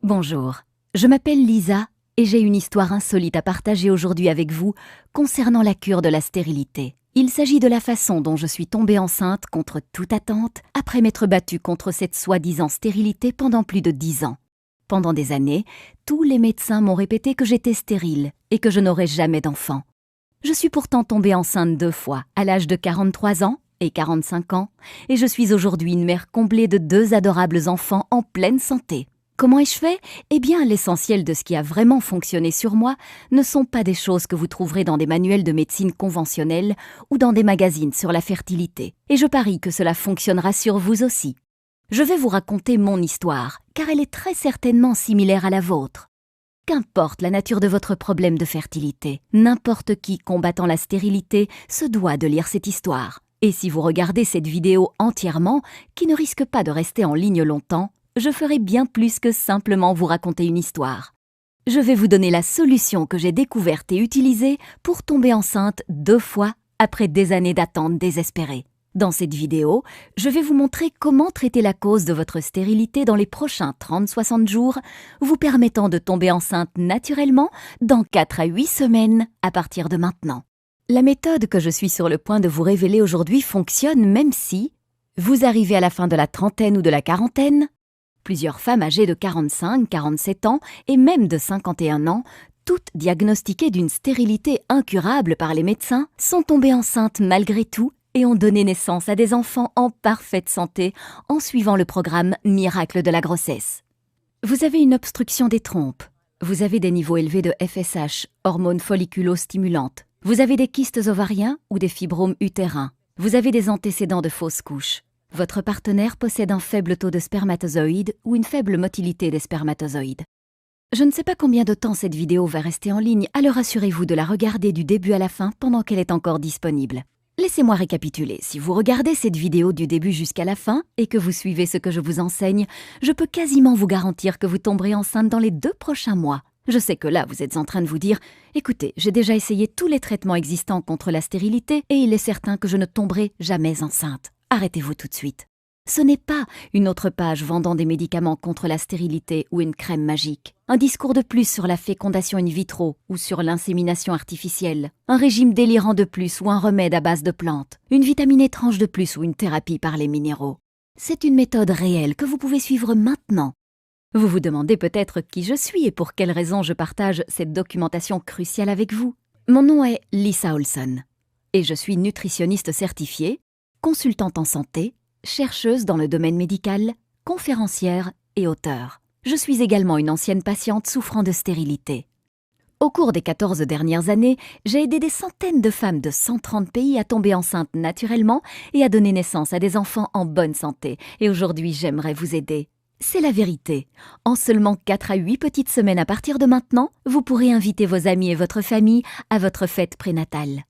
Bonjour, je m'appelle Lisa et j'ai une histoire insolite à partager aujourd'hui avec vous concernant la cure de la stérilité. Il s'agit de la façon dont je suis tombée enceinte contre toute attente après m'être battue contre cette soi-disant stérilité pendant plus de 10 ans. Pendant des années, tous les médecins m'ont répété que j'étais stérile et que je n'aurais jamais d'enfant. Je suis pourtant tombée enceinte 2 fois, à l'âge de 43 ans et 45 ans, et je suis aujourd'hui une mère comblée de 2 adorables enfants en pleine santé. Comment ai-je fait ? Eh bien, l'essentiel de ce qui a vraiment fonctionné sur moi ne sont pas des choses que vous trouverez dans des manuels de médecine conventionnelle ou dans des magazines sur la fertilité. Et je parie que cela fonctionnera sur vous aussi. Je vais vous raconter mon histoire, car elle est très certainement similaire à la vôtre. Qu'importe la nature de votre problème de fertilité, n'importe qui combattant la stérilité se doit de lire cette histoire. Et si vous regardez cette vidéo entièrement, qui ne risque pas de rester en ligne longtemps, je ferai bien plus que simplement vous raconter une histoire. Je vais vous donner la solution que j'ai découverte et utilisée pour tomber enceinte 2 fois après des années d'attente désespérée. Dans cette vidéo, je vais vous montrer comment traiter la cause de votre stérilité dans les prochains 30-60 jours, vous permettant de tomber enceinte naturellement dans 4 à 8 semaines à partir de maintenant. La méthode que je suis sur le point de vous révéler aujourd'hui fonctionne même si vous arrivez à la fin de la trentaine ou de la quarantaine. Plusieurs femmes âgées de 45, 47 ans et même de 51 ans, toutes diagnostiquées d'une stérilité incurable par les médecins, sont tombées enceintes malgré tout et ont donné naissance à des enfants en parfaite santé en suivant le programme Miracle de la grossesse. Vous avez une obstruction des trompes, vous avez des niveaux élevés de FSH, hormones folliculo-stimulantes, vous avez des kystes ovariens ou des fibromes utérins, vous avez des antécédents de fausses couches. Votre partenaire possède un faible taux de spermatozoïdes ou une faible motilité des spermatozoïdes. Je ne sais pas combien de temps cette vidéo va rester en ligne, alors assurez-vous de la regarder du début à la fin pendant qu'elle est encore disponible. Laissez-moi récapituler. Si vous regardez cette vidéo du début jusqu'à la fin et que vous suivez ce que je vous enseigne, je peux quasiment vous garantir que vous tomberez enceinte dans les 2 prochains mois. Je sais que là, vous êtes en train de vous dire « Écoutez, j'ai déjà essayé tous les traitements existants contre la stérilité et il est certain que je ne tomberai jamais enceinte. » Arrêtez-vous tout de suite. Ce n'est pas une autre page vendant des médicaments contre la stérilité ou une crème magique. Un discours de plus sur la fécondation in vitro ou sur l'insémination artificielle. Un régime délirant de plus ou un remède à base de plantes. Une vitamine étrange de plus ou une thérapie par les minéraux. C'est une méthode réelle que vous pouvez suivre maintenant. Vous vous demandez peut-être qui je suis et pour quelles raisons je partage cette documentation cruciale avec vous. Mon nom est Lisa Olson et je suis nutritionniste certifiée, consultante en santé, chercheuse dans le domaine médical, conférencière et auteure. Je suis également une ancienne patiente souffrant de stérilité. Au cours des 14 dernières années, j'ai aidé des centaines de femmes de 130 pays à tomber enceintes naturellement et à donner naissance à des enfants en bonne santé. Et aujourd'hui, j'aimerais vous aider. C'est la vérité. En seulement 4 à 8 petites semaines à partir de maintenant, vous pourrez inviter vos amis et votre famille à votre fête prénatale.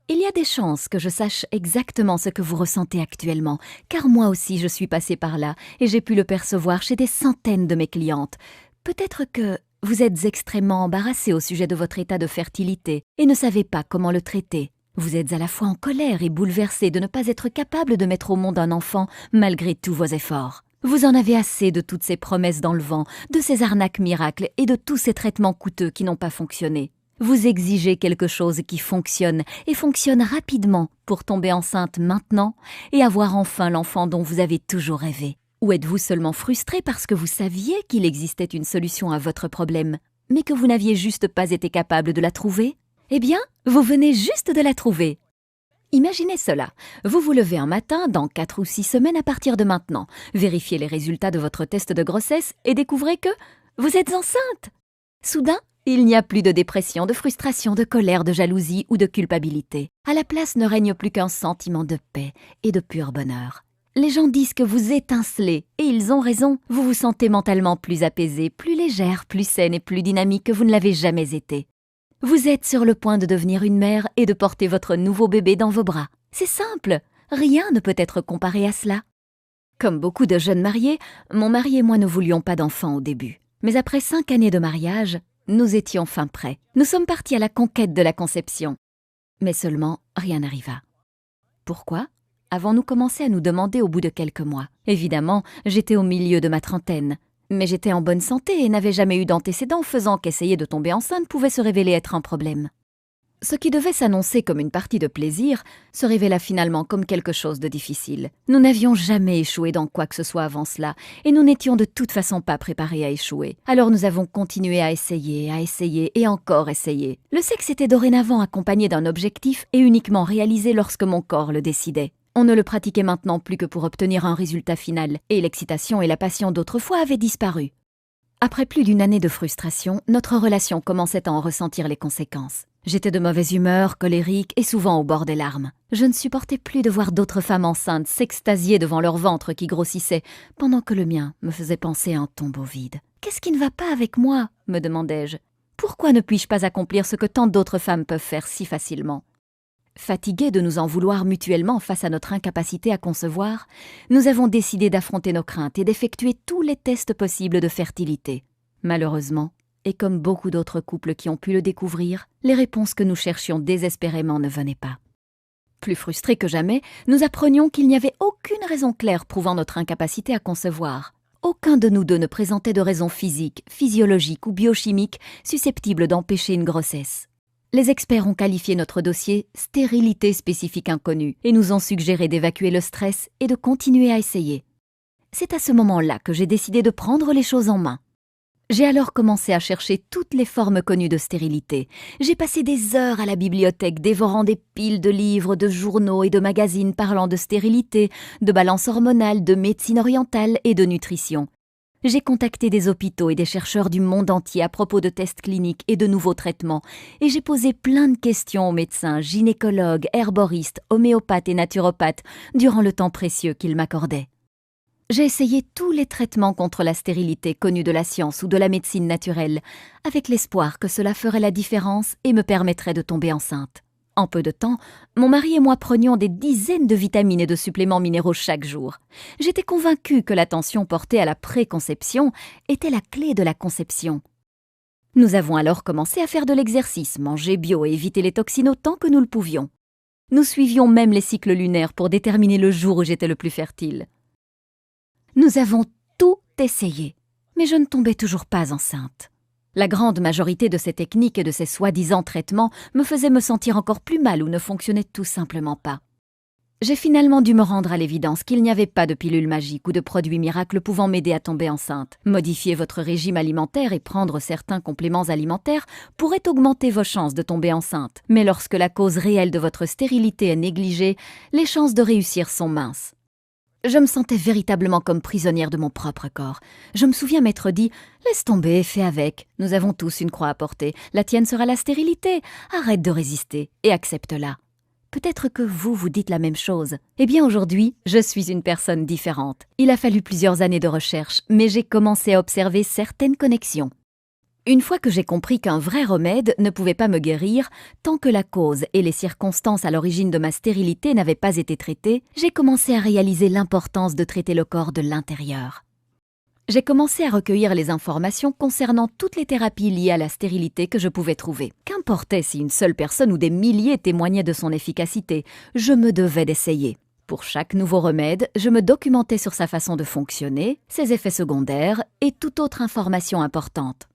Il y a des chances que je sache exactement ce que vous ressentez actuellement, car moi aussi je suis passée par là et j'ai pu le percevoir chez des centaines de mes clientes. Peut-être que vous êtes extrêmement embarrassée au sujet de votre état de fertilité et ne savez pas comment le traiter. Vous êtes à la fois en colère et bouleversée de ne pas être capable de mettre au monde un enfant malgré tous vos efforts. Vous en avez assez de toutes ces promesses dans le vent, de ces arnaques miracles et de tous ces traitements coûteux qui n'ont pas fonctionné. Vous exigez quelque chose qui fonctionne et fonctionne rapidement pour tomber enceinte maintenant et avoir enfin l'enfant dont vous avez toujours rêvé. Ou êtes-vous seulement frustré parce que vous saviez qu'il existait une solution à votre problème, mais que vous n'aviez juste pas été capable de la trouver ? Eh bien, vous venez juste de la trouver. Imaginez cela, vous vous levez un matin dans 4 ou 6 semaines à partir de maintenant, vérifiez les résultats de votre test de grossesse et découvrez que vous êtes enceinte. Soudain, il n'y a plus de dépression, de frustration, de colère, de jalousie ou de culpabilité. À la place ne règne plus qu'un sentiment de paix et de pur bonheur. Les gens disent que vous étincelez, et ils ont raison. Vous vous sentez mentalement plus apaisée, plus légère, plus saine et plus dynamique que vous ne l'avez jamais été. Vous êtes sur le point de devenir une mère et de porter votre nouveau bébé dans vos bras. C'est simple, rien ne peut être comparé à cela. Comme beaucoup de jeunes mariés, mon mari et moi ne voulions pas d'enfants au début. Mais après 5 années de mariage, nous étions fin prêts. Nous sommes partis à la conquête de la conception. Mais seulement, rien n'arriva. Pourquoi ? Avons-nous commencé à nous demander au bout de quelques mois. Évidemment, j'étais au milieu de ma trentaine. Mais j'étais en bonne santé et n'avais jamais eu d'antécédents faisant qu'essayer de tomber enceinte pouvait se révéler être un problème. Ce qui devait s'annoncer comme une partie de plaisir se révéla finalement comme quelque chose de difficile. Nous n'avions jamais échoué dans quoi que ce soit avant cela, et nous n'étions de toute façon pas préparés à échouer. Alors nous avons continué à essayer et encore essayer. Le sexe était dorénavant accompagné d'un objectif et uniquement réalisé lorsque mon corps le décidait. On ne le pratiquait maintenant plus que pour obtenir un résultat final, et l'excitation et la passion d'autrefois avaient disparu. Après plus d'une année de frustration, notre relation commençait à en ressentir les conséquences. J'étais de mauvaise humeur, colérique et souvent au bord des larmes. Je ne supportais plus de voir d'autres femmes enceintes s'extasier devant leur ventre qui grossissait, pendant que le mien me faisait penser à un tombeau vide. « Qu'est-ce qui ne va pas avec moi ?» me demandais-je. « Pourquoi ne puis-je pas accomplir ce que tant d'autres femmes peuvent faire si facilement ?» Fatigués de nous en vouloir mutuellement face à notre incapacité à concevoir, nous avons décidé d'affronter nos craintes et d'effectuer tous les tests possibles de fertilité. Malheureusement, et comme beaucoup d'autres couples qui ont pu le découvrir, les réponses que nous cherchions désespérément ne venaient pas. Plus frustrés que jamais, nous apprenions qu'il n'y avait aucune raison claire prouvant notre incapacité à concevoir. Aucun de nous deux ne présentait de raison physique, physiologique ou biochimique susceptible d'empêcher une grossesse. Les experts ont qualifié notre dossier « stérilité spécifique inconnue » et nous ont suggéré d'évacuer le stress et de continuer à essayer. C'est à ce moment-là que j'ai décidé de prendre les choses en main. J'ai alors commencé à chercher toutes les formes connues de stérilité. J'ai passé des heures à la bibliothèque dévorant des piles de livres, de journaux et de magazines parlant de stérilité, de balance hormonale, de médecine orientale et de nutrition. J'ai contacté des hôpitaux et des chercheurs du monde entier à propos de tests cliniques et de nouveaux traitements, et j'ai posé plein de questions aux médecins, gynécologues, herboristes, homéopathes et naturopathes durant le temps précieux qu'ils m'accordaient. J'ai essayé tous les traitements contre la stérilité connus de la science ou de la médecine naturelle, avec l'espoir que cela ferait la différence et me permettrait de tomber enceinte. En peu de temps, mon mari et moi prenions des dizaines de vitamines et de suppléments minéraux chaque jour. J'étais convaincue que l'attention portée à la préconception était la clé de la conception. Nous avons alors commencé à faire de l'exercice, manger bio et éviter les toxines autant que nous le pouvions. Nous suivions même les cycles lunaires pour déterminer le jour où j'étais le plus fertile. Nous avons tout essayé, mais je ne tombais toujours pas enceinte. La grande majorité de ces techniques et de ces soi-disant traitements me faisaient me sentir encore plus mal ou ne fonctionnaient tout simplement pas. J'ai finalement dû me rendre à l'évidence qu'il n'y avait pas de pilule magique ou de produit miracle pouvant m'aider à tomber enceinte. Modifier votre régime alimentaire et prendre certains compléments alimentaires pourrait augmenter vos chances de tomber enceinte. Mais lorsque la cause réelle de votre stérilité est négligée, les chances de réussir sont minces. Je me sentais véritablement comme prisonnière de mon propre corps. Je me souviens m'être dit « Laisse tomber, fais avec. Nous avons tous une croix à porter. La tienne sera la stérilité. Arrête de résister et accepte-la. » Peut-être que vous vous dites la même chose. Eh bien aujourd'hui, je suis une personne différente. Il a fallu plusieurs années de recherche, mais j'ai commencé à observer certaines connexions. Une fois que j'ai compris qu'un vrai remède ne pouvait pas me guérir, tant que la cause et les circonstances à l'origine de ma stérilité n'avaient pas été traitées, j'ai commencé à réaliser l'importance de traiter le corps de l'intérieur. J'ai commencé à recueillir les informations concernant toutes les thérapies liées à la stérilité que je pouvais trouver. Qu'importait si une seule personne ou des milliers témoignaient de son efficacité, je me devais d'essayer. Pour chaque nouveau remède, je me documentais sur sa façon de fonctionner, ses effets secondaires et toute autre information importante.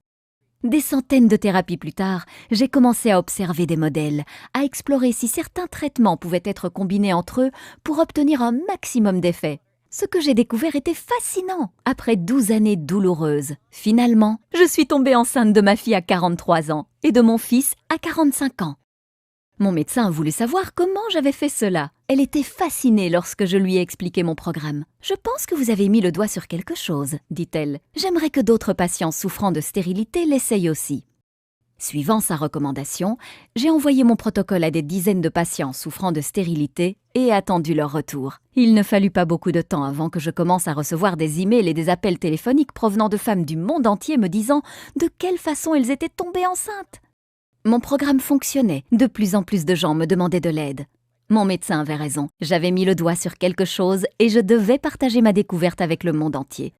Des centaines de thérapies plus tard, j'ai commencé à observer des modèles, à explorer si certains traitements pouvaient être combinés entre eux pour obtenir un maximum d'effets. Ce que j'ai découvert était fascinant. Après 12 années douloureuses, finalement, je suis tombée enceinte de ma fille à 43 ans et de mon fils à 45 ans. Mon médecin a voulu savoir comment j'avais fait cela. Elle était fascinée lorsque je lui ai expliqué mon programme. « Je pense que vous avez mis le doigt sur quelque chose, » dit-elle. « J'aimerais que d'autres patients souffrant de stérilité l'essayent aussi. » Suivant sa recommandation, j'ai envoyé mon protocole à des dizaines de patients souffrant de stérilité et attendu leur retour. Il ne fallut pas beaucoup de temps avant que je commence à recevoir des emails et des appels téléphoniques provenant de femmes du monde entier me disant de quelle façon elles étaient tombées enceintes. Mon programme fonctionnait, de plus en plus de gens me demandaient de l'aide. Mon médecin avait raison, j'avais mis le doigt sur quelque chose et je devais partager ma découverte avec le monde entier.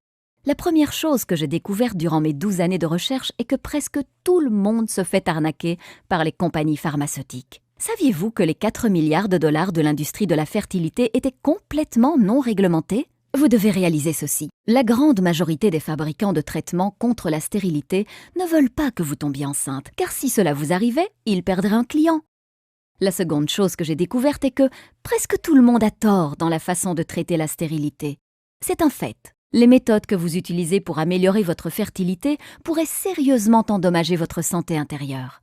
La première chose que j'ai découverte durant mes 12 années de recherche est que presque tout le monde se fait arnaquer par les compagnies pharmaceutiques. Saviez-vous que les 4 milliards de dollars de l'industrie de la fertilité étaient complètement non réglementés ? Vous devez réaliser ceci. La grande majorité des fabricants de traitements contre la stérilité ne veulent pas que vous tombiez enceinte, car si cela vous arrivait, ils perdraient un client. La seconde chose que j'ai découverte est que presque tout le monde a tort dans la façon de traiter la stérilité. C'est un fait. Les méthodes que vous utilisez pour améliorer votre fertilité pourraient sérieusement endommager votre santé intérieure.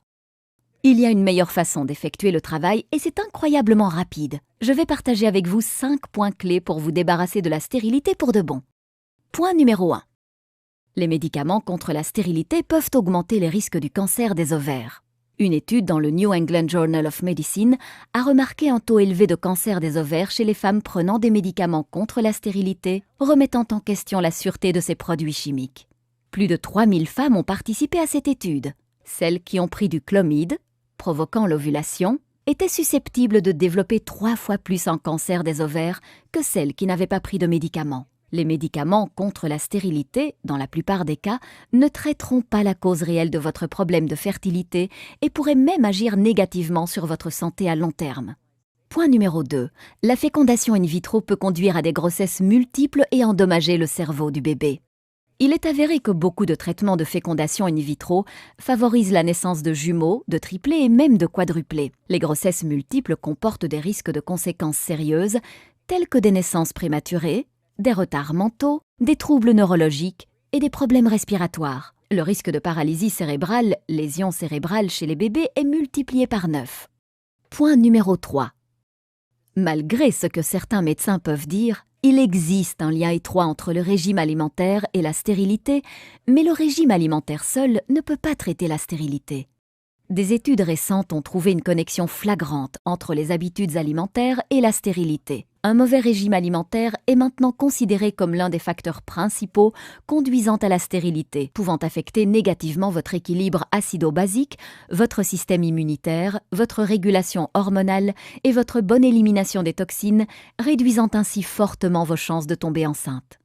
Il y a une meilleure façon d'effectuer le travail et c'est incroyablement rapide. Je vais partager avec vous 5 points clés pour vous débarrasser de la stérilité pour de bon. Point numéro 1. Les médicaments contre la stérilité peuvent augmenter les risques du cancer des ovaires. Une étude dans le New England Journal of Medicine a remarqué un taux élevé de cancer des ovaires chez les femmes prenant des médicaments contre la stérilité, remettant en question la sûreté de ces produits chimiques. Plus de 3000 femmes ont participé à cette étude. Celles qui ont pris du clomide, provoquant l'ovulation, étaient susceptibles de développer 3 fois plus un cancer des ovaires que celles qui n'avaient pas pris de médicaments. Les médicaments contre la stérilité, dans la plupart des cas, ne traiteront pas la cause réelle de votre problème de fertilité et pourraient même agir négativement sur votre santé à long terme. Point numéro 2. La fécondation in vitro peut conduire à des grossesses multiples et endommager le cerveau du bébé. Il est avéré que beaucoup de traitements de fécondation in vitro favorisent la naissance de jumeaux, de triplés et même de quadruplés. Les grossesses multiples comportent des risques de conséquences sérieuses, telles que des naissances prématurées, des retards mentaux, des troubles neurologiques et des problèmes respiratoires. Le risque de paralysie cérébrale, lésion cérébrale chez les bébés est multiplié par 9. Point numéro 3. Malgré ce que certains médecins peuvent dire, il existe un lien étroit entre le régime alimentaire et la stérilité, mais le régime alimentaire seul ne peut pas traiter la stérilité. Des études récentes ont trouvé une connexion flagrante entre les habitudes alimentaires et la stérilité. Un mauvais régime alimentaire est maintenant considéré comme l'un des facteurs principaux conduisant à la stérilité, pouvant affecter négativement votre équilibre acido-basique, votre système immunitaire, votre régulation hormonale et votre bonne élimination des toxines, réduisant ainsi fortement vos chances de tomber enceinte.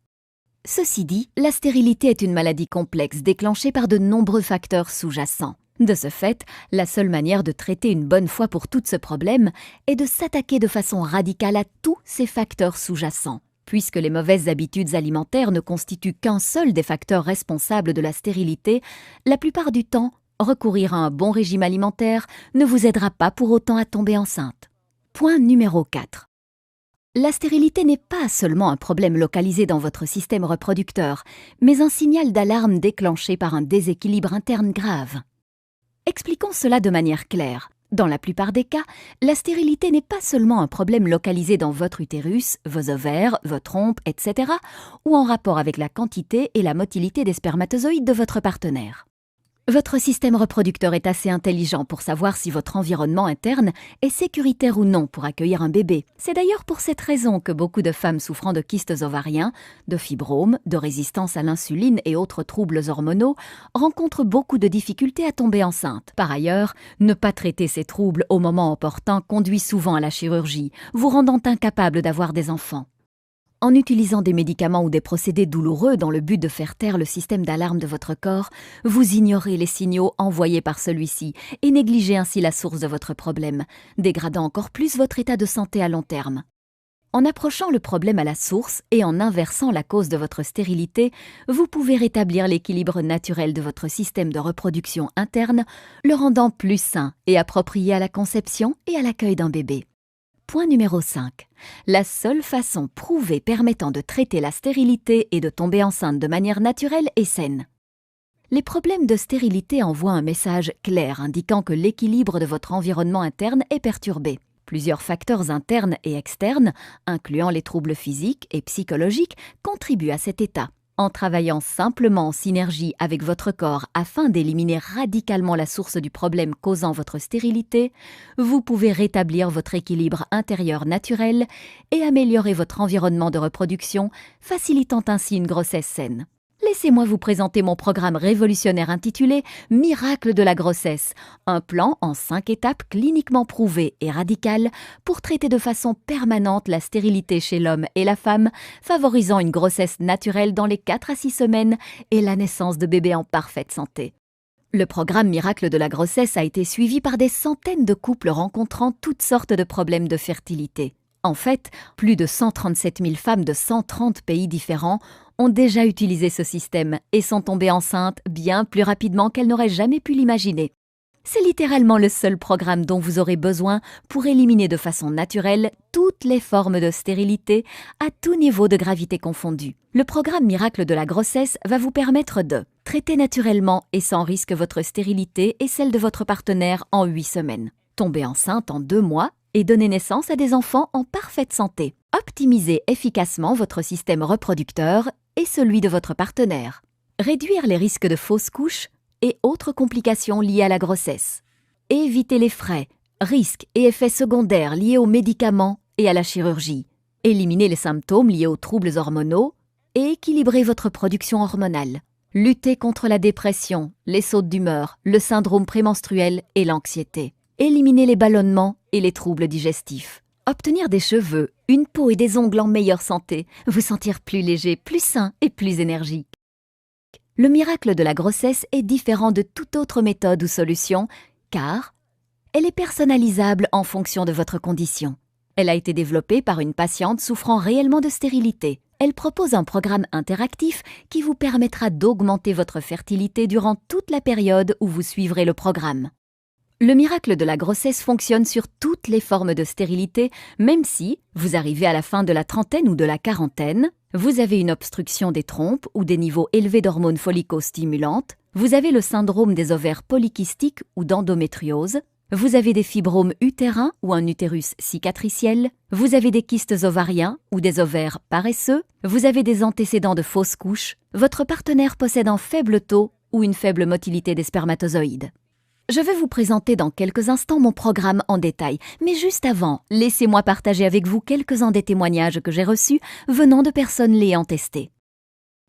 Ceci dit, la stérilité est une maladie complexe déclenchée par de nombreux facteurs sous-jacents. De ce fait, la seule manière de traiter une bonne fois pour toutes ce problème est de s'attaquer de façon radicale à tous ces facteurs sous-jacents. Puisque les mauvaises habitudes alimentaires ne constituent qu'un seul des facteurs responsables de la stérilité, la plupart du temps, recourir à un bon régime alimentaire ne vous aidera pas pour autant à tomber enceinte. Point numéro 4. La stérilité n'est pas seulement un problème localisé dans votre système reproducteur, mais un signal d'alarme déclenché par un déséquilibre interne grave. Expliquons cela de manière claire. Dans la plupart des cas, la stérilité n'est pas seulement un problème localisé dans votre utérus, vos ovaires, vos trompes, etc., ou en rapport avec la quantité et la motilité des spermatozoïdes de votre partenaire. Votre système reproducteur est assez intelligent pour savoir si votre environnement interne est sécuritaire ou non pour accueillir un bébé. C'est d'ailleurs pour cette raison que beaucoup de femmes souffrant de kystes ovariens, de fibromes, de résistance à l'insuline et autres troubles hormonaux rencontrent beaucoup de difficultés à tomber enceinte. Par ailleurs, ne pas traiter ces troubles au moment opportun conduit souvent à la chirurgie, vous rendant incapable d'avoir des enfants. En utilisant des médicaments ou des procédés douloureux dans le but de faire taire le système d'alarme de votre corps, vous ignorez les signaux envoyés par celui-ci et négligez ainsi la source de votre problème, dégradant encore plus votre état de santé à long terme. En approchant le problème à la source et en inversant la cause de votre stérilité, vous pouvez rétablir l'équilibre naturel de votre système de reproduction interne, le rendant plus sain et approprié à la conception et à l'accueil d'un bébé. Point numéro 5. La seule façon prouvée permettant de traiter la stérilité et de tomber enceinte de manière naturelle et saine. Les problèmes de stérilité envoient un message clair indiquant que l'équilibre de votre environnement interne est perturbé. Plusieurs facteurs internes et externes, incluant les troubles physiques et psychologiques, contribuent à cet état. En travaillant simplement en synergie avec votre corps afin d'éliminer radicalement la source du problème causant votre stérilité, vous pouvez rétablir votre équilibre intérieur naturel et améliorer votre environnement de reproduction, facilitant ainsi une grossesse saine. Laissez-moi vous présenter mon programme révolutionnaire intitulé « Miracle de la grossesse », un plan en 5 étapes cliniquement prouvé et radical pour traiter de façon permanente la stérilité chez l'homme et la femme, favorisant une grossesse naturelle dans les 4 à 6 semaines et la naissance de bébés en parfaite santé. Le programme Miracle de la grossesse a été suivi par des centaines de couples rencontrant toutes sortes de problèmes de fertilité. En fait, plus de 137 000 femmes de 130 pays différents ont déjà utilisé ce système et sont tombées enceintes bien plus rapidement qu'elles n'auraient jamais pu l'imaginer. C'est littéralement le seul programme dont vous aurez besoin pour éliminer de façon naturelle toutes les formes de stérilité à tout niveau de gravité confondu. Le programme Miracle de la grossesse va vous permettre de traiter naturellement et sans risque votre stérilité et celle de votre partenaire en 8 semaines, tomber enceinte en 2 mois et donner naissance à des enfants en parfaite santé, optimiser efficacement votre système reproducteur et celui de votre partenaire, réduire les risques de fausses couches et autres complications liées à la grossesse. Éviter les frais, risques et effets secondaires liés aux médicaments et à la chirurgie. Éliminer les symptômes liés aux troubles hormonaux et équilibrer votre production hormonale. Lutter contre la dépression, les sautes d'humeur, le syndrome prémenstruel et l'anxiété. Éliminer les ballonnements et les troubles digestifs. Obtenir des cheveux, une peau et des ongles en meilleure santé. Vous sentir plus léger, plus sain et plus énergique. Le miracle de la grossesse est différent de toute autre méthode ou solution, car elle est personnalisable en fonction de votre condition. Elle a été développée par une patiente souffrant réellement de stérilité. Elle propose un programme interactif qui vous permettra d'augmenter votre fertilité durant toute la période où vous suivrez le programme. Le miracle de la grossesse fonctionne sur toutes les formes de stérilité, même si vous arrivez à la fin de la trentaine ou de la quarantaine, vous avez une obstruction des trompes ou des niveaux élevés d'hormones follicostimulantes, vous avez le syndrome des ovaires polykystiques ou d'endométriose, vous avez des fibromes utérins ou un utérus cicatriciel, vous avez des kystes ovariens ou des ovaires paresseux, vous avez des antécédents de fausses couches, votre partenaire possède un faible taux ou une faible motilité des spermatozoïdes. Je vais vous présenter dans quelques instants mon programme en détail, mais juste avant, laissez-moi partager avec vous quelques-uns des témoignages que j'ai reçus venant de personnes l'ayant testé.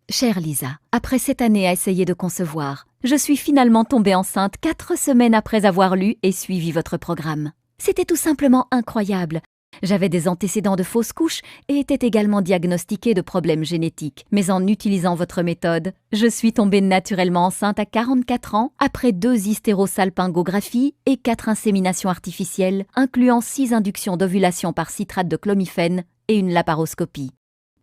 Chère Lisa, après 7 années à essayer de concevoir, je suis finalement tombée enceinte 4 semaines après avoir lu et suivi votre programme. C'était tout simplement incroyable. J'avais des antécédents de fausses couches et était également diagnostiquée de problèmes génétiques. Mais en utilisant votre méthode, je suis tombée naturellement enceinte à 44 ans après 2 hystérosalpingographies et 4 inséminations artificielles, incluant 6 inductions d'ovulation par citrate de clomifène et une laparoscopie.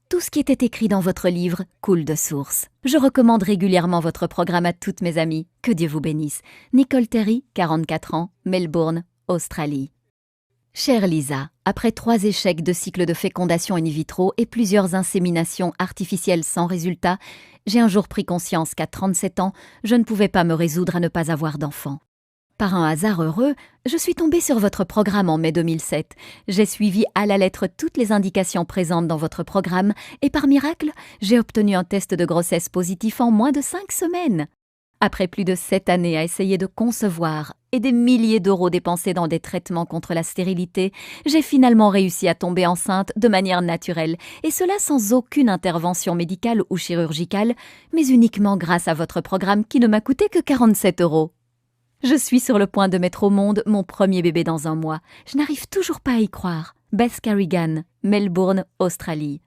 Tout ce qui était écrit dans votre livre coule de source. Je recommande régulièrement votre programme à toutes mes amies. Que Dieu vous bénisse. Nicole Terry, 44 ans, Melbourne, Australie. Chère Lisa, après 3 échecs de cycle de fécondation in vitro et plusieurs inséminations artificielles sans résultat, j'ai un jour pris conscience qu'à 37 ans, je ne pouvais pas me résoudre à ne pas avoir d'enfant. Par un hasard heureux, je suis tombée sur votre programme en mai 2007. J'ai suivi à la lettre toutes les indications présentes dans votre programme et par miracle, j'ai obtenu un test de grossesse positif en moins de 5 semaines. Après plus de 7 années à essayer de concevoir et des milliers d'euros dépensés dans des traitements contre la stérilité, j'ai finalement réussi à tomber enceinte de manière naturelle, et cela sans aucune intervention médicale ou chirurgicale, mais uniquement grâce à votre programme qui ne m'a coûté que 47 €. Je suis sur le point de mettre au monde mon premier bébé dans 1 mois. Je n'arrive toujours pas à y croire. Beth Carrigan, Melbourne, Australie.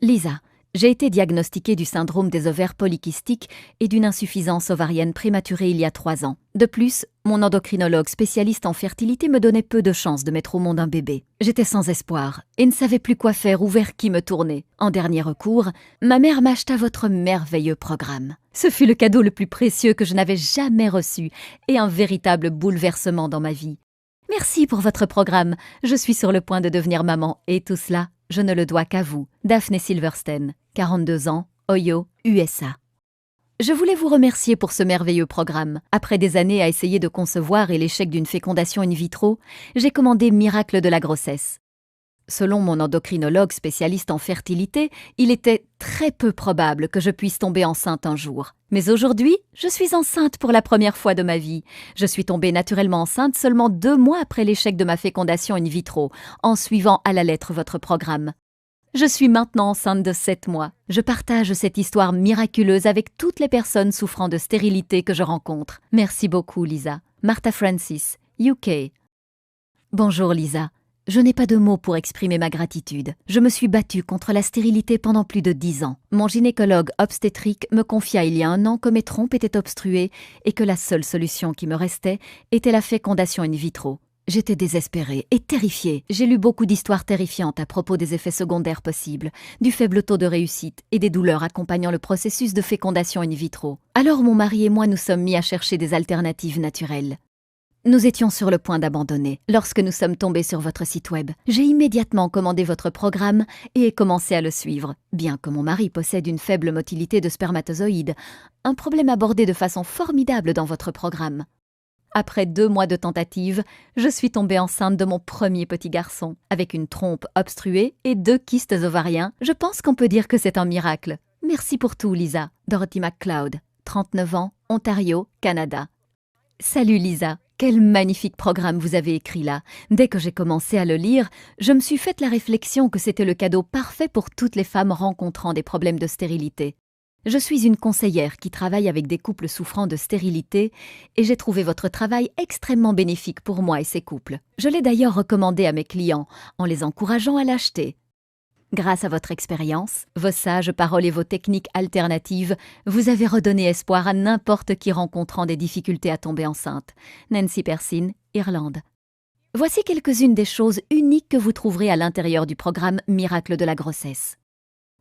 Lisa, j'ai été diagnostiquée du syndrome des ovaires polykystiques et d'une insuffisance ovarienne prématurée il y a 3 ans. De plus, mon endocrinologue spécialiste en fertilité me donnait peu de chances de mettre au monde un bébé. J'étais sans espoir et ne savais plus quoi faire ou vers qui me tourner. En dernier recours, ma mère m'acheta votre merveilleux programme. Ce fut le cadeau le plus précieux que je n'avais jamais reçu et un véritable bouleversement dans ma vie. Merci pour votre programme. Je suis sur le point de devenir maman et tout cela, je ne le dois qu'à vous. Daphne Silverstein, 42 ans, Ohio, USA. Je voulais vous remercier pour ce merveilleux programme. Après des années à essayer de concevoir et l'échec d'une fécondation in vitro, j'ai commandé Miracle de la grossesse. Selon mon endocrinologue spécialiste en fertilité, il était très peu probable que je puisse tomber enceinte un jour. Mais aujourd'hui, je suis enceinte pour la première fois de ma vie. Je suis tombée naturellement enceinte seulement 2 mois après l'échec de ma fécondation in vitro, en suivant à la lettre votre programme. Je suis maintenant enceinte de 7 mois. Je partage cette histoire miraculeuse avec toutes les personnes souffrant de stérilité que je rencontre. Merci beaucoup, Lisa. Martha Francis, UK. Bonjour, Lisa. Je n'ai pas de mots pour exprimer ma gratitude. Je me suis battue contre la stérilité pendant plus de 10 ans. Mon gynécologue obstétrique me confia il y a 1 an que mes trompes étaient obstruées et que la seule solution qui me restait était la fécondation in vitro. J'étais désespérée et terrifiée. J'ai lu beaucoup d'histoires terrifiantes à propos des effets secondaires possibles, du faible taux de réussite et des douleurs accompagnant le processus de fécondation in vitro. Alors mon mari et moi nous sommes mis à chercher des alternatives naturelles. Nous étions sur le point d'abandonner lorsque nous sommes tombés sur votre site web. J'ai immédiatement commandé votre programme et ai commencé à le suivre, bien que mon mari possède une faible motilité de spermatozoïdes, un problème abordé de façon formidable dans votre programme. Après 2 mois de tentatives, je suis tombée enceinte de mon premier petit garçon. Avec une trompe obstruée et 2 kystes ovariens, je pense qu'on peut dire que c'est un miracle. Merci pour tout, Lisa. Dorothy McCloud, 39 ans, Ontario, Canada. Salut Lisa, quel magnifique programme vous avez écrit là. Dès que j'ai commencé à le lire, je me suis fait la réflexion que c'était le cadeau parfait pour toutes les femmes rencontrant des problèmes de stérilité. Je suis une conseillère qui travaille avec des couples souffrant de stérilité et j'ai trouvé votre travail extrêmement bénéfique pour moi et ces couples. Je l'ai d'ailleurs recommandé à mes clients en les encourageant à l'acheter. Grâce à votre expérience, vos sages paroles et vos techniques alternatives, vous avez redonné espoir à n'importe qui rencontrant des difficultés à tomber enceinte. Nancy Persine, Irlande. Voici quelques-unes des choses uniques que vous trouverez à l'intérieur du programme Miracle de la grossesse.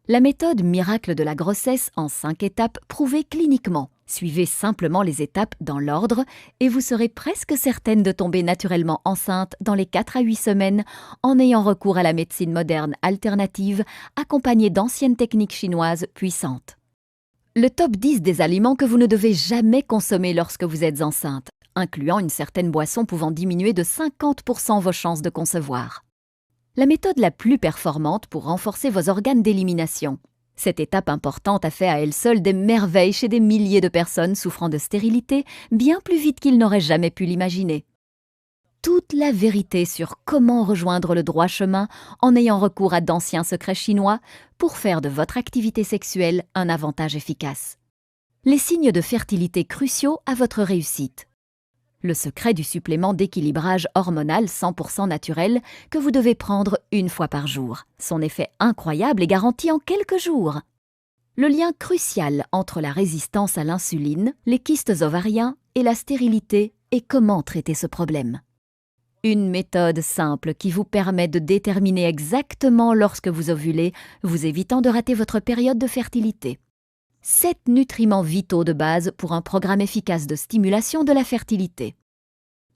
La méthode Miracle de la grossesse en 5 étapes prouvée cliniquement. Suivez simplement les étapes dans l'ordre et vous serez presque certaine de tomber naturellement enceinte dans les 4 à 8 semaines en ayant recours à la médecine moderne alternative accompagnée d'anciennes techniques chinoises puissantes. Le top 10 des aliments que vous ne devez jamais consommer lorsque vous êtes enceinte, incluant une certaine boisson pouvant diminuer de 50% vos chances de concevoir. La méthode la plus performante pour renforcer vos organes d'élimination. Cette étape importante a fait à elle seule des merveilles chez des milliers de personnes souffrant de stérilité, bien plus vite qu'ils n'auraient jamais pu l'imaginer. Toute la vérité sur comment rejoindre le droit chemin en ayant recours à d'anciens secrets chinois pour faire de votre activité sexuelle un avantage efficace. Les signes de fertilité cruciaux à votre réussite. Le secret du supplément d'équilibrage hormonal 100% naturel que vous devez prendre 1 fois par jour. Son effet incroyable est garanti en quelques jours. Le lien crucial entre la résistance à l'insuline, les kystes ovariens et la stérilité et comment traiter ce problème. Une méthode simple qui vous permet de déterminer exactement lorsque vous ovulez, vous évitant de rater votre période de fertilité. 7 nutriments vitaux de base pour un programme efficace de stimulation de la fertilité.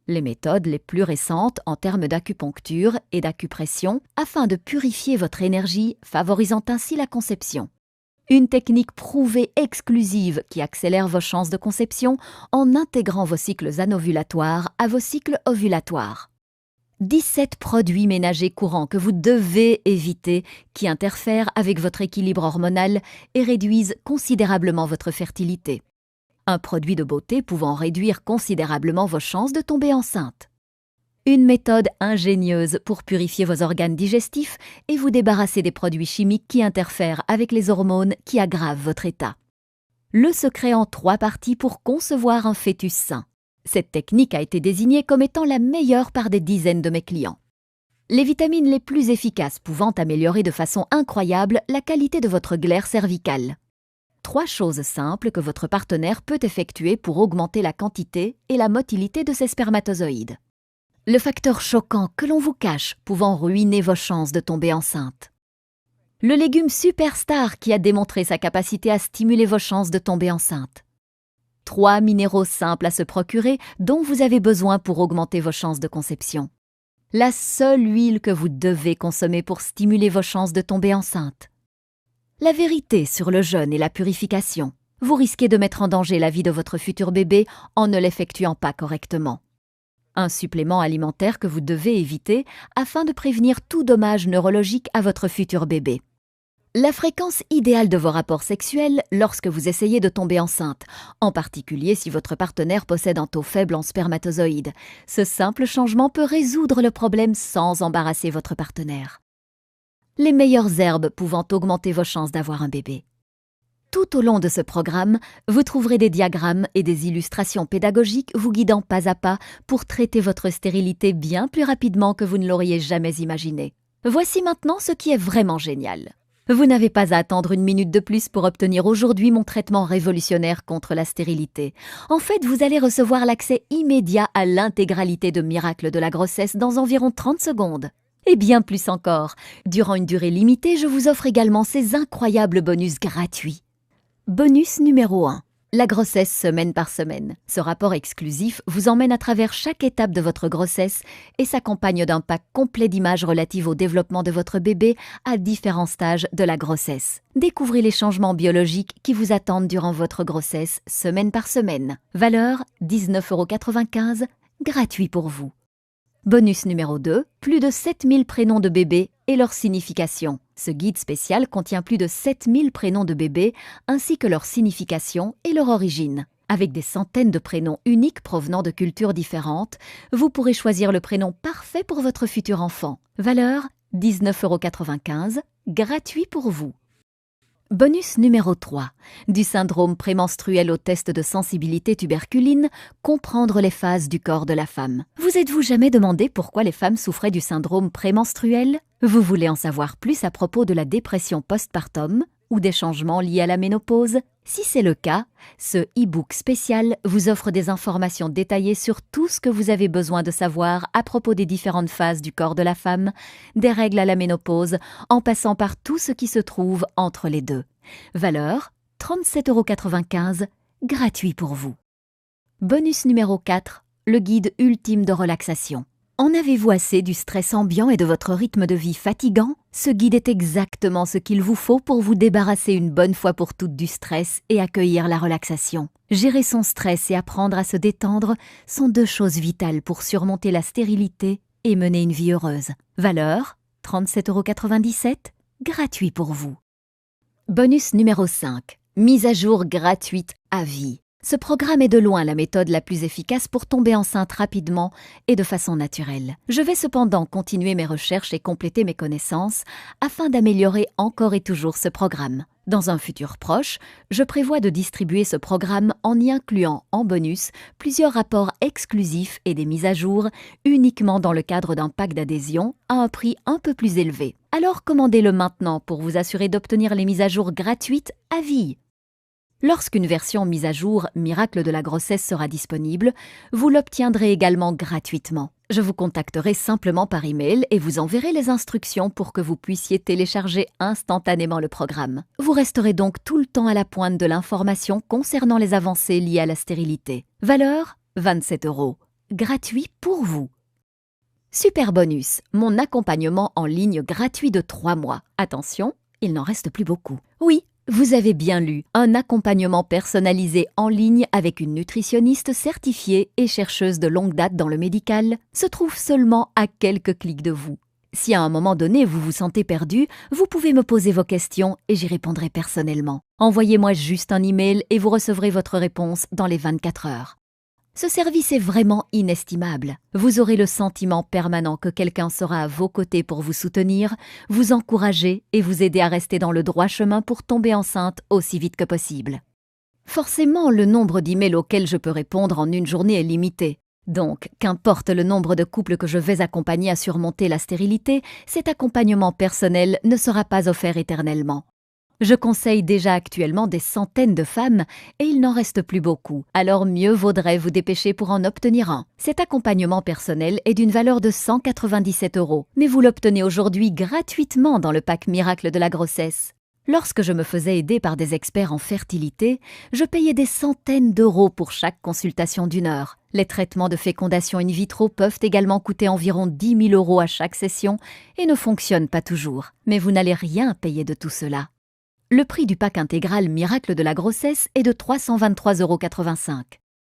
Les méthodes les plus récentes en termes d'acupuncture et d'acupression afin de purifier votre énergie, favorisant ainsi la conception. Une technique prouvée exclusive qui accélère vos chances de conception en intégrant vos cycles anovulatoires à vos cycles ovulatoires. 17 produits ménagers courants que vous devez éviter qui interfèrent avec votre équilibre hormonal et réduisent considérablement votre fertilité. Un produit de beauté pouvant réduire considérablement vos chances de tomber enceinte. Une méthode ingénieuse pour purifier vos organes digestifs et vous débarrasser des produits chimiques qui interfèrent avec les hormones qui aggravent votre état. Le secret en 3 parties pour concevoir un fœtus sain. Cette technique a été désignée comme étant la meilleure par des dizaines de mes clients. Les vitamines les plus efficaces pouvant améliorer de façon incroyable la qualité de votre glaire cervicale. 3 choses simples que votre partenaire peut effectuer pour augmenter la quantité et la motilité de ses spermatozoïdes. Le facteur choquant que l'on vous cache pouvant ruiner vos chances de tomber enceinte. Le légume superstar qui a démontré sa capacité à stimuler vos chances de tomber enceinte. 3 minéraux simples à se procurer dont vous avez besoin pour augmenter vos chances de conception. La seule huile que vous devez consommer pour stimuler vos chances de tomber enceinte. La vérité sur le jeûne et la purification. Vous risquez de mettre en danger la vie de votre futur bébé en ne l'effectuant pas correctement. Un supplément alimentaire que vous devez éviter afin de prévenir tout dommage neurologique à votre futur bébé. La fréquence idéale de vos rapports sexuels lorsque vous essayez de tomber enceinte, en particulier si votre partenaire possède un taux faible en spermatozoïdes. Ce simple changement peut résoudre le problème sans embarrasser votre partenaire. Les meilleures herbes pouvant augmenter vos chances d'avoir un bébé. Tout au long de ce programme, vous trouverez des diagrammes et des illustrations pédagogiques vous guidant pas à pas pour traiter votre stérilité bien plus rapidement que vous ne l'auriez jamais imaginé. Voici maintenant ce qui est vraiment génial. Vous n'avez pas à attendre une minute de plus pour obtenir aujourd'hui mon traitement révolutionnaire contre la stérilité. En fait, vous allez recevoir l'accès immédiat à l'intégralité de Miracle de la grossesse dans environ 30 secondes. Et bien plus encore, durant une durée limitée, je vous offre également ces incroyables bonus gratuits. Bonus numéro 1. La grossesse semaine par semaine. Ce rapport exclusif vous emmène à travers chaque étape de votre grossesse et s'accompagne d'un pack complet d'images relatives au développement de votre bébé à différents stages de la grossesse. Découvrez les changements biologiques qui vous attendent durant votre grossesse semaine par semaine. Valeur 19,95 €, gratuit pour vous. Bonus numéro 2, plus de 7000 prénoms de bébés et leur signification. Ce guide spécial contient plus de 7000 prénoms de bébés ainsi que leur signification et leur origine. Avec des centaines de prénoms uniques provenant de cultures différentes, vous pourrez choisir le prénom parfait pour votre futur enfant. Valeur 19,95 €, gratuit pour vous. Bonus numéro 3. Du syndrome prémenstruel au test de sensibilité tuberculine, comprendre les phases du corps de la femme. Vous êtes-vous jamais demandé pourquoi les femmes souffraient du syndrome prémenstruel? Vous voulez en savoir plus à propos de la dépression postpartum ou des changements liés à la ménopause? Si c'est le cas, ce e-book spécial vous offre des informations détaillées sur tout ce que vous avez besoin de savoir à propos des différentes phases du corps de la femme, des règles à la ménopause, en passant par tout ce qui se trouve entre les deux. Valeur 37,95 €, gratuit pour vous. Bonus numéro 4, le guide ultime de relaxation. En avez-vous assez du stress ambiant et de votre rythme de vie fatigant? Ce guide est exactement ce qu'il vous faut pour vous débarrasser une bonne fois pour toutes du stress et accueillir la relaxation. Gérer son stress et apprendre à se détendre sont deux choses vitales pour surmonter la stérilité et mener une vie heureuse. Valeur 37,97 €, gratuit pour vous. Bonus numéro 5, mise à jour gratuite à vie. Ce programme est de loin la méthode la plus efficace pour tomber enceinte rapidement et de façon naturelle. Je vais cependant continuer mes recherches et compléter mes connaissances afin d'améliorer encore et toujours ce programme. Dans un futur proche, je prévois de distribuer ce programme en y incluant en bonus plusieurs rapports exclusifs et des mises à jour uniquement dans le cadre d'un pack d'adhésion à un prix un peu plus élevé. Alors commandez-le maintenant pour vous assurer d'obtenir les mises à jour gratuites à vie. Lorsqu'une version mise à jour Miracle de la grossesse sera disponible, vous l'obtiendrez également gratuitement. Je vous contacterai simplement par email et vous enverrai les instructions pour que vous puissiez télécharger instantanément le programme. Vous resterez donc tout le temps à la pointe de l'information concernant les avancées liées à la stérilité. Valeur 27 €, gratuit pour vous. Super bonus, mon accompagnement en ligne gratuit de 3 mois. Attention, il n'en reste plus beaucoup. Oui, vous avez bien lu, un accompagnement personnalisé en ligne avec une nutritionniste certifiée et chercheuse de longue date dans le médical se trouve seulement à quelques clics de vous. Si à un moment donné vous vous sentez perdu, vous pouvez me poser vos questions et j'y répondrai personnellement. Envoyez-moi juste un email et vous recevrez votre réponse dans les 24 heures. Ce service est vraiment inestimable. Vous aurez le sentiment permanent que quelqu'un sera à vos côtés pour vous soutenir, vous encourager et vous aider à rester dans le droit chemin pour tomber enceinte aussi vite que possible. Forcément, le nombre d'emails auxquels je peux répondre en une journée est limité. Donc, qu'importe le nombre de couples que je vais accompagner à surmonter la stérilité, cet accompagnement personnel ne sera pas offert éternellement. Je conseille déjà actuellement des centaines de femmes et il n'en reste plus beaucoup, alors mieux vaudrait vous dépêcher pour en obtenir un. Cet accompagnement personnel est d'une valeur de 197 €, mais vous l'obtenez aujourd'hui gratuitement dans le pack Miracle de la grossesse. Lorsque je me faisais aider par des experts en fertilité, je payais des centaines d'euros pour chaque consultation d'1 heure. Les traitements de fécondation in vitro peuvent également coûter environ 10 000 € à chaque session et ne fonctionnent pas toujours. Mais vous n'allez rien payer de tout cela. Le prix du pack intégral Miracle de la grossesse est de 323,85 €.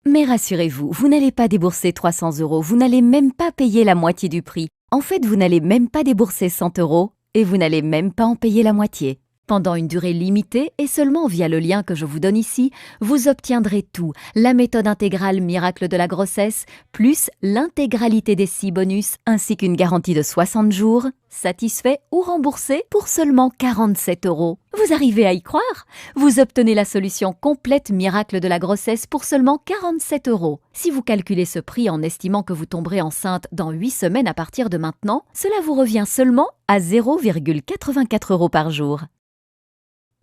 Mais rassurez-vous, vous n'allez pas débourser 300 €, vous n'allez même pas payer la moitié du prix. En fait, vous n'allez même pas débourser 100 € et vous n'allez même pas en payer la moitié. Pendant une durée limitée et seulement via le lien que je vous donne ici, vous obtiendrez tout, la méthode intégrale Miracle de la grossesse, plus l'intégralité des 6 bonus, ainsi qu'une garantie de 60 jours, satisfait ou remboursé pour seulement 47 €. Vous arrivez à y croire? Vous obtenez la solution complète Miracle de la grossesse pour seulement 47 €. Si vous calculez ce prix en estimant que vous tomberez enceinte dans 8 semaines à partir de maintenant, cela vous revient seulement à 0,84 € par jour.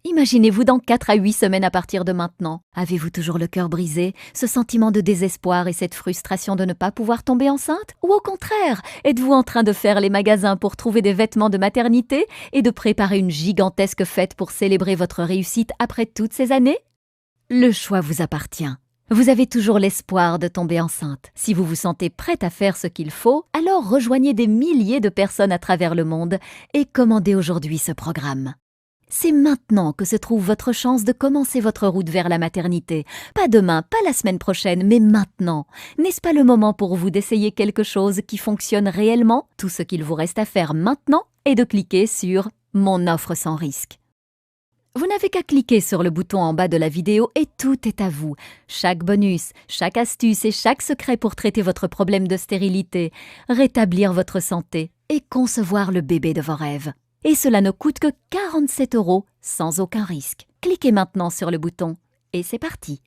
Imaginez-vous dans 4 à 8 semaines à partir de maintenant. Avez-vous toujours le cœur brisé, ce sentiment de désespoir et cette frustration de ne pas pouvoir tomber enceinte? Ou au contraire, êtes-vous en train de faire les magasins pour trouver des vêtements de maternité et de préparer une gigantesque fête pour célébrer votre réussite après toutes ces années? Le choix vous appartient. Vous avez toujours l'espoir de tomber enceinte. Si vous vous sentez prête à faire ce qu'il faut, alors rejoignez des milliers de personnes à travers le monde et commandez aujourd'hui ce programme. C'est maintenant que se trouve votre chance de commencer votre route vers la maternité. Pas demain, pas la semaine prochaine, mais maintenant. N'est-ce pas le moment pour vous d'essayer quelque chose qui fonctionne réellement? Tout ce qu'il vous reste à faire maintenant est de cliquer sur « Mon offre sans risque ». Vous n'avez qu'à cliquer sur le bouton en bas de la vidéo et tout est à vous. Chaque bonus, chaque astuce et chaque secret pour traiter votre problème de stérilité, rétablir votre santé et concevoir le bébé de vos rêves. Et cela ne coûte que 47 € sans aucun risque. Cliquez maintenant sur le bouton et c'est parti.